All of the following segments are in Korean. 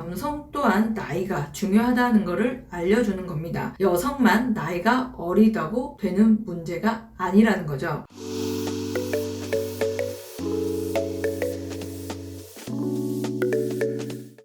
남성 또한 나이가 중요하다는 것을 알려주는 겁니다. 여성만 나이가 어리다고 되는 문제가 아니라는 거죠.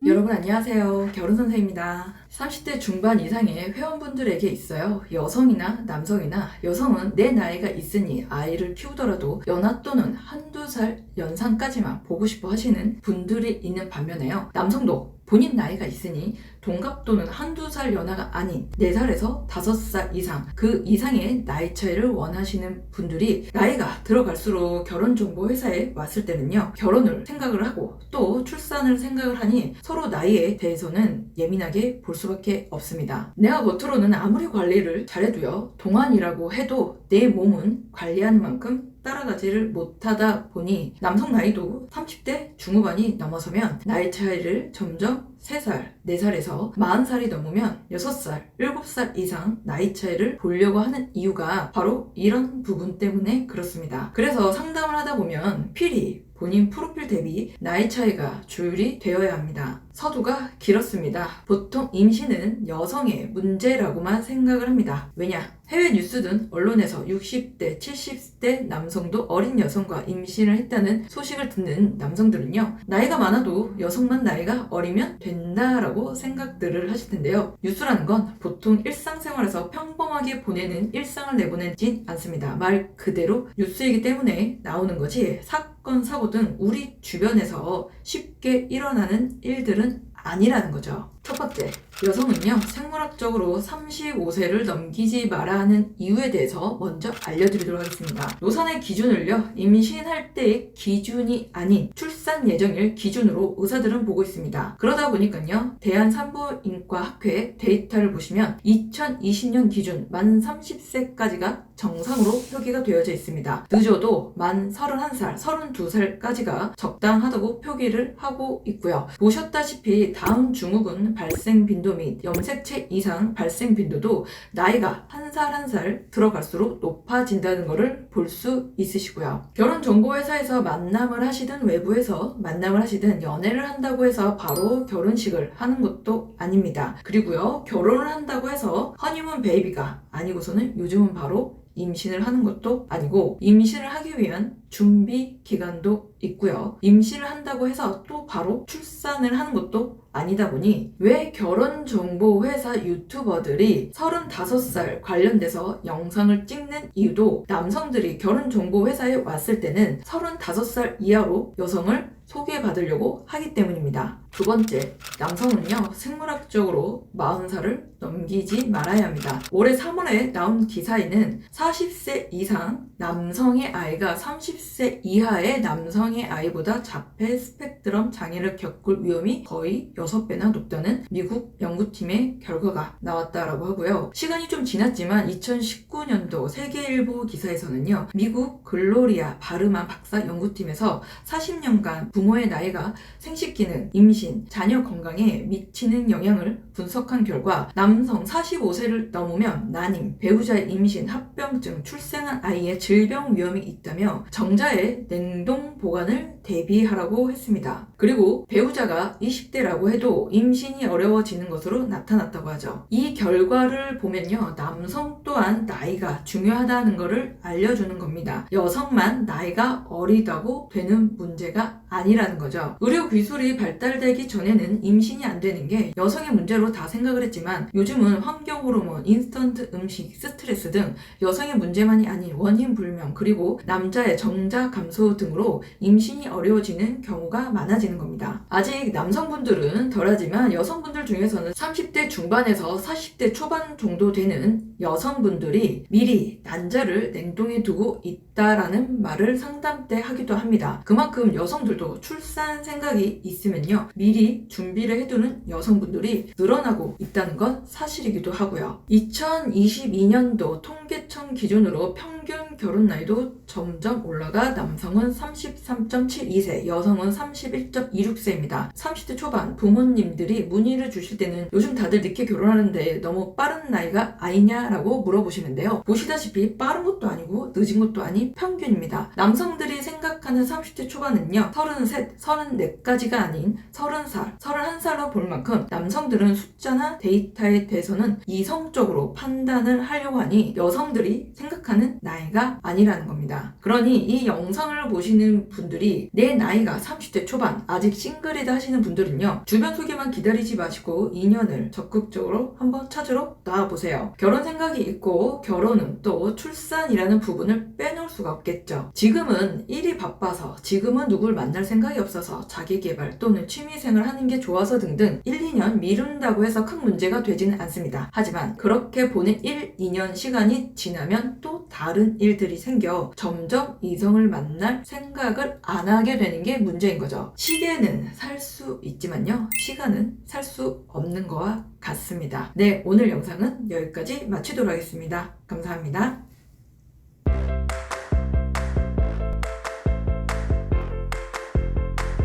여러분 안녕하세요. 결혼선생입니다. 30대 중반 이상의 회원분들에게 있어요. 여성이나 남성이나 여성은 내 나이가 있으니 아이를 키우더라도 연하 또는 한두 살 연상까지만 보고 싶어 하시는 분들이 있는 반면에요. 남성도 본인 나이가 있으니 동갑 또는 한두 살 연하가 아닌 4살에서 5살 이상 그 이상의 나이 차이를 원하시는 분들이 나이가 들어갈수록 결혼정보회사에 왔을 때는요, 결혼을 생각을 하고 또 출산을 생각을 하니 서로 나이에 대해서는 예민하게 볼 수밖에 없습니다. 내가 겉으로는 아무리 관리를 잘해도요, 동안이라고 해도 내 몸은 관리하는 만큼 따라가지를 못하다 보니 남성 나이도 30대 중후반이 넘어서면 나이 차이를 점점 3살, 4살에서 40살이 넘으면 6살, 7살 이상 나이 차이를 보려고 하는 이유가 바로 이런 부분 때문에 그렇습니다. 그래서 상담을 하다 보면 필히 본인 프로필 대비 나이 차이가 조율이 되어야 합니다. 서두가 길었습니다. 보통 임신은 여성의 문제라고만 생각을 합니다. 왜냐? 해외 뉴스든 언론에서 60대, 70대 남성도 어린 여성과 임신을 했다는 소식을 듣는 남성들은요, 나이가 많아도 여성만 나이가 어리면 된다라고 생각들을 하실 텐데요. 뉴스라는 건 보통 일상생활에서 평범하게 보내는 일상을 내보내진 않습니다. 말 그대로 뉴스이기 때문에 나오는 거지 사건, 사고 등 우리 주변에서 쉽게 일어나는 일들은 아니라는 거죠. 첫 번째, 여성은요, 생물학적으로 35세를 넘기지 말아야 하는 이유에 대해서 먼저 알려드리도록 하겠습니다. 노산의 기준을요, 임신할 때의 기준이 아닌 출산 예정일 기준으로 의사들은 보고 있습니다. 그러다 보니까요, 대한산부인과학회 데이터를 보시면 2020년 기준 만 30세까지가 정상으로 표기가 되어져 있습니다. 늦어도 만 31살, 32살까지가 적당하다고 표기를 하고 있고요. 보셨다시피 다음 증후군 발생 빈도 및 염색체 이상 발생 빈도도 나이가 한 살 한 살 들어갈수록 높아진다는 것을 볼 수 있으시고요. 결혼정보회사에서 만남을 하시든 외부에서 만남을 하시든 연애를 한다고 해서 바로 결혼식을 하는 것도 아닙니다. 그리고요, 결혼을 한다고 해서 허니문 베이비가 아니고서는 요즘은 바로 임신을 하는 것도 아니고 임신을 하기 위한 준비 기간도 있고요. 임신을 한다고 해서 또 바로 출산을 하는 것도 아니다 보니 왜 결혼정보회사 유튜버들이 35살 관련돼서 영상을 찍는 이유도 남성들이 결혼정보회사에 왔을 때는 35살 이하로 여성을 소개받으려고 하기 때문입니다. 두 번째, 남성은요, 생물학적으로 40살을 넘기지 말아야 합니다. 올해 3월에 나온 기사에는 40세 이상 남성의 아이가 30세 이하의 남성의 아이보다 자폐 스펙트럼 장애를 겪을 위험이 거의 6배나 높다는 미국 연구팀의 결과가 나왔다라고 하고요. 시간이 좀 지났지만 2019년도 세계일보 기사에서는요, 미국 글로리아 바르만 박사 연구팀에서 40년간 부모의 나이가 생식기능, 임신, 자녀 건강에 미치는 영향을 분석한 결과 남성 45세를 넘으면 난임, 배우자의 임신, 합병증, 출생한 아이의 질병 위험이 있다며 정자의 냉동 보관을 대비하라고 했습니다. 그리고 배우자가 20대라고 해도 임신이 어려워지는 것으로 나타났다고 하죠. 이 결과를 보면요, 남성 또한 나이가 중요하다는 것을 알려주는 겁니다. 여성만 나이가 어리다고 되는 문제가 아니라는 거죠. 의료 기술이 발달되기 전에는 임신이 안 되는 게 여성의 문제로 다 생각을 했지만 요즘은 환경 호르몬, 인스턴트 음식, 스트레스 등 여성의 문제만이 아닌 원인 불명, 그리고 남자의 정자 감소 등으로 임신이 어려워지는 경우가 많아지는 겁니다. 아직 남성분들은 덜하지만 여성분들 중에서는 30대 중반에서 40대 초반 정도 되는 여성분들이 미리 난자를 냉동해 두고 있다라는 말을 상담 때 하기도 합니다. 그만큼 여성들도 출산 생각이 있으면요, 미리 준비를 해두는 여성분들이 늘어나고 있다는 건 사실이기도 하고요. 2022년도 통계청 기준으로 평균 결혼 나이도 점점 올라가 남성은 33.72세, 여성은 31.26세입니다. 30대 초반 부모님들이 문의를 주실 때는 요즘 다들 늦게 결혼하는데 너무 빠른 나이가 아니냐라고 물어보시는데요. 보시다시피 빠른 것도 아니고 늦은 것도 아닌 평균입니다. 남성들이 생각하는 30대 초반은요, 30 33, 34까지가 아닌 30살, 31살로 볼 만큼 남성들은 숫자나 데이터에 대해서는 이성적으로 판단을 하려고 하니 여성들이 생각하는 나이가 아니라는 겁니다. 그러니 이 영상을 보시는 분들이 내 나이가 30대 초반, 아직 싱글이다 하시는 분들은요, 주변 소개만 기다리지 마시고 인연을 적극적으로 한번 찾으러 나와보세요. 결혼 생각이 있고 결혼은 또 출산이라는 부분을 빼놓을 수가 없겠죠. 지금은 일이 바빠서, 지금은 누굴 만날 생각이 없어서 자기 개발 또는 취미생활 하는 게 좋아서 등등 1, 2년 미룬다고 해서 큰 문제가 되지는 않습니다. 하지만 그렇게 보낸 1, 2년 시간이 지나면 또 다른 일들이 생겨 점점 이성을 만날 생각을 안 하게 되는 게 문제인 거죠. 시계는 살 수 있지만요, 시간은 살 수 없는 거와 같습니다. 네, 오늘 영상은 여기까지 마치도록 하겠습니다. 감사합니다.